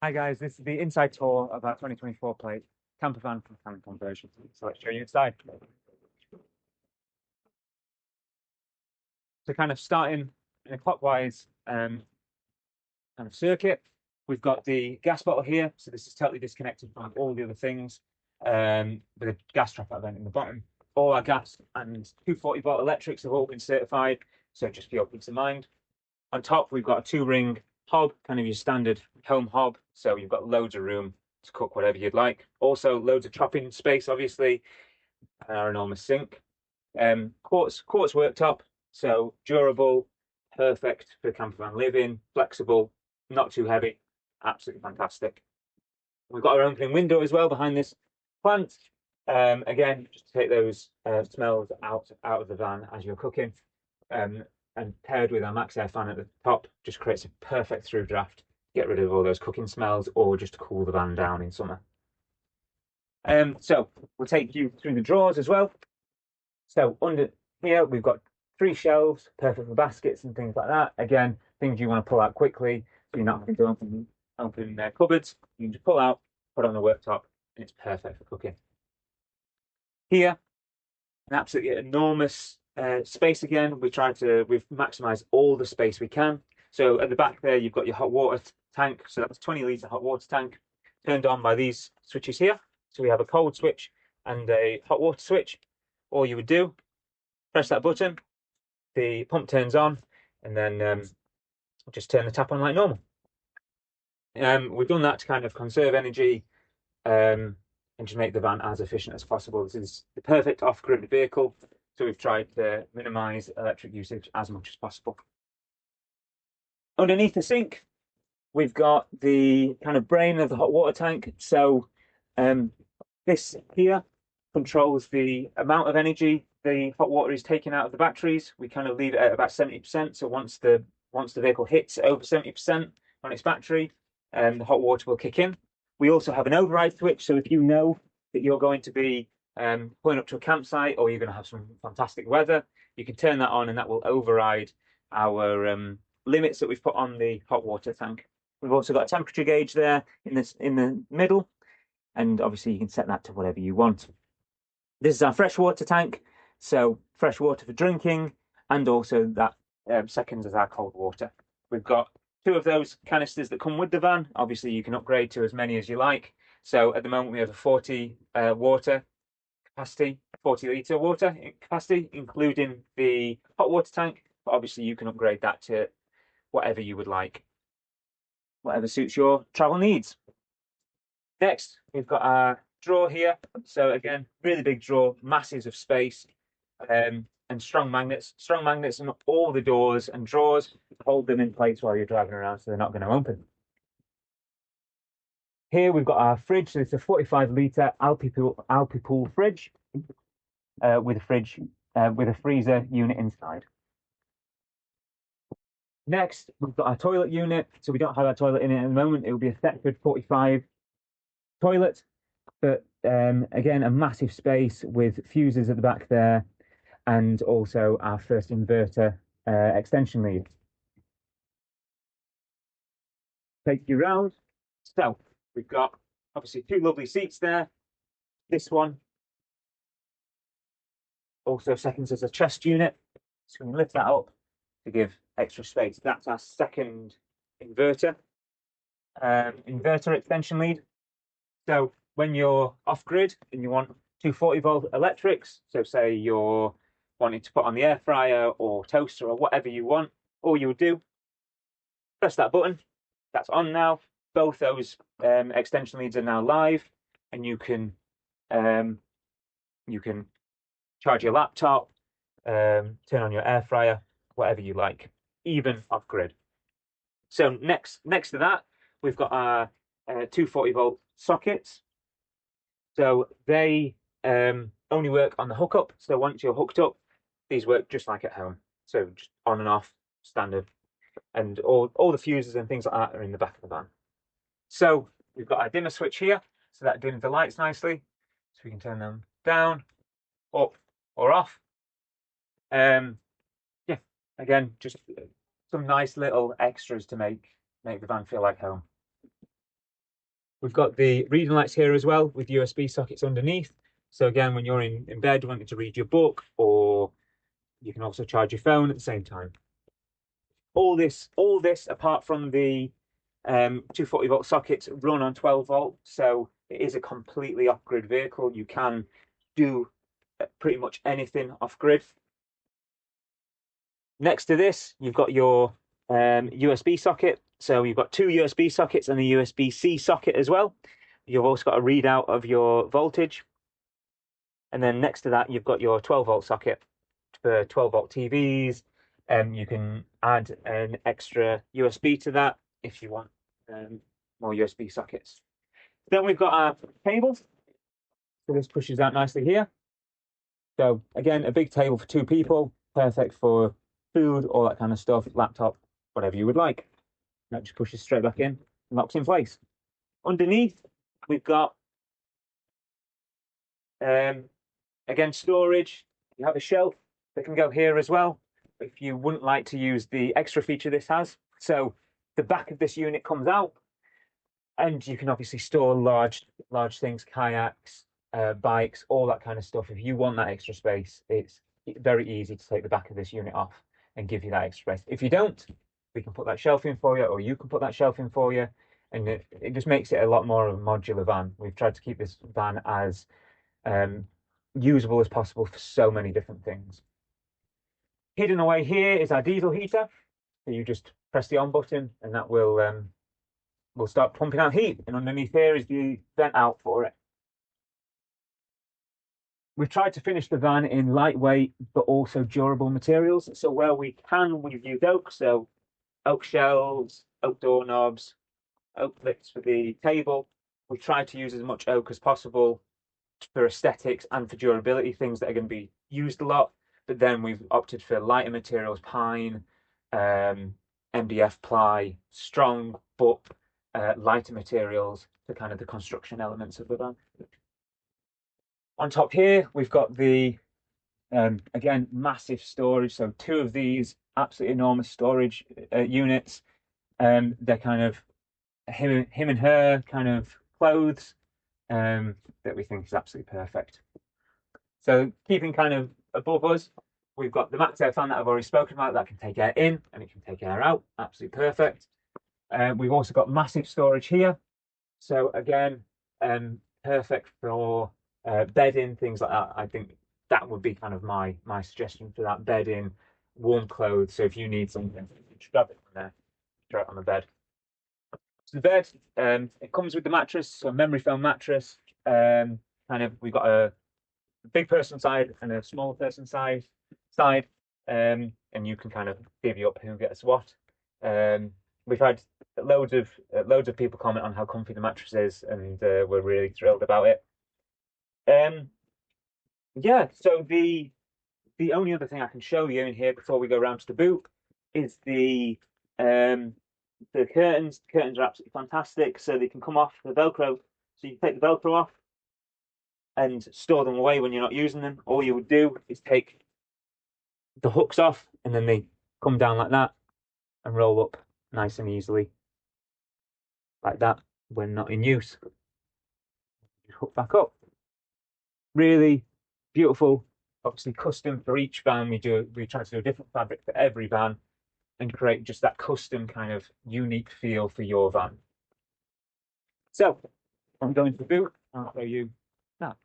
Hi guys, this is the inside tour of our 2024 plate campervan from Camp Conversion. So let's show you inside. So kind of starting in a clockwise kind of circuit, we've got the gas bottle here. So this is totally disconnected from all the other things with a gas trap out vent in the bottom. All our gas and 240-volt electrics have all been certified. So just for your peace of mind. On top, we've got a 2-ring hob, kind of your standard home hob. So you've got loads of room to cook whatever you'd like. Also, loads of chopping space, obviously, and our enormous sink. Quartz worktop, so durable, perfect for campervan living, flexible, not too heavy, absolutely fantastic. We've got our opening window as well behind this plant. Again, just to take those smells out of the van as you're cooking. And paired with our max air fan at the top, just creates a perfect through draft. Get rid of all those cooking smells, or just to cool the van down in summer. So we'll take you through the drawers as well. So under here we've got 3 shelves, perfect for baskets and things like that. Again, things you want to pull out quickly, so you're not having to open cupboards. You can just pull out, put on the worktop, and it's perfect for cooking. Here, an absolutely enormous space again. We've maximised all the space we can. So at the back there, you've got your hot water tank. So that's 20 litre hot water tank turned on by these switches here. So we have a cold switch and a hot water switch. All you would do, press that button, the pump turns on, and then just turn the tap on like normal. We've done that to kind of conserve energy and just make the van as efficient as possible. This is the perfect off-grid vehicle, so we've tried to minimise electric usage as much as possible. Underneath the sink, we've got the kind of brain of the hot water tank. So this here controls the amount of energy the hot water is taking out of the batteries. We kind of leave it at about 70%. So once the vehicle hits over 70% on its battery, the hot water will kick in. We also have an override switch. So if you know that you're going to be pulling up to a campsite or you're going to have some fantastic weather, you can turn that on and that will override our limits that we've put on the hot water tank. We've also got a temperature gauge there in the middle, and obviously you can set that to whatever you want. This is our freshwater tank, so fresh water for drinking, and also that seconds as our cold water. We've got 2 of those canisters that come with the van. Obviously, you can upgrade to as many as you like. So at the moment, we have a 40 water capacity, 40-litre water capacity, including the hot water tank. But obviously, you can upgrade that to whatever you would like, whatever suits your travel needs. Next, we've got our drawer here. So again, really big drawer, masses of space, and strong magnets on all the doors and drawers to hold them in place while you're driving around, so they're not going to open. Here we've got our fridge. So it's a 45-litre Alpipool fridge with a freezer unit inside. Next, we've got our toilet unit. So we don't have our toilet in it at the moment. It will be a Thetford 45 toilet, but again, a massive space with fuses at the back there, and also our first inverter extension lead. Take you round. So we've got obviously 2 lovely seats there. This one also seconds as a chest unit, so we can lift that up to give extra space. That's our second inverter extension lead. So when you're off grid and you want 240-volt electrics, so say you're wanting to put on the air fryer or toaster or whatever you want, all you would do, press that button. That's on now. Both those extension leads are now live, and you can charge your laptop, turn on your air fryer, whatever you like, even off grid. So next to that, we've got our 240-volt sockets. So they only work on the hookup. So once you're hooked up, these work just like at home. So just on and off, standard. And all the fuses and things like that are in the back of the van. So we've got our dimmer switch here. So that dims the lights nicely. So we can turn them down, up, or off. Yeah, again, just some nice little extras to make the van feel like home. We've got the reading lights here as well with USB sockets underneath. So again, when you're in bed wanting to read your book, or you can also charge your phone at the same time. All this apart from the 240 volt sockets run on 12 volt. So it is a completely off-grid vehicle. You can do pretty much anything off-grid. Next to this, you've got your USB socket. So you've got two USB sockets and a USB-C socket as well. You've also got a readout of your voltage. And then next to that, you've got your 12 volt socket for 12 volt TVs. You can add an extra USB to that if you want more USB sockets. Then we've got our cable. So this pushes out nicely here. So again, a big table for two people, perfect for food, all that kind of stuff, laptop, whatever you would like. That just pushes straight back in and locks in place. Underneath, we've got again storage. You have a shelf that can go here as well if you wouldn't like to use the extra feature this has. So the back of this unit comes out, and you can obviously store large things, kayaks, bikes, all that kind of stuff. If you want that extra space, it's very easy to take the back of this unit off and give you that extra space. If you don't, we can put that shelf in for you, or you can put that shelf in for you, and it just makes it a lot more of a modular van. We've tried to keep this van as usable as possible for so many different things. Hidden away here is our diesel heater. So you just press the on button and that will start pumping out heat. And underneath here is the vent out for it. We've tried to finish the van in lightweight but also durable materials. So where we can, we've used oak. So oak shelves, oak doorknobs, oak lips for the table. We've tried to use as much oak as possible for aesthetics and for durability, things that are going to be used a lot. But then we've opted for lighter materials, pine, MDF ply, strong but lighter materials for kind of the construction elements of the van. On top here, we've got the, again, massive storage. So two of these absolutely enormous storage units. They're kind of him and her kind of clothes that we think is absolutely perfect. So keeping kind of above us, we've got the max air fan that I've already spoken about that can take air in and it can take air out. Absolutely perfect. We've also got massive storage here. So again, perfect for bedding, things like that. I think that would be kind of my suggestion for that, bedding, warm clothes. So if you need something, just grab it from there, throw it on the bed. So the bed, it comes with the mattress, so a memory foam mattress. Kind of, we've got a big person side and a small person side, and you can kind of divvy up who gets what. We've had loads of people comment on how comfy the mattress is, and we're really thrilled about it. Yeah, so the only other thing I can show you in here before we go around to the boot is the curtains. The curtains are absolutely fantastic, so they can come off the Velcro. So you can take the Velcro off and store them away when you're not using them. All you would do is take the hooks off, and then they come down like that and roll up nice and easily like that when not in use. Just hook back up. Really beautiful, obviously custom for each van. We try to do a different fabric for every van and create just that custom kind of unique feel for your van. So I'm going to the boot. I'll show you that.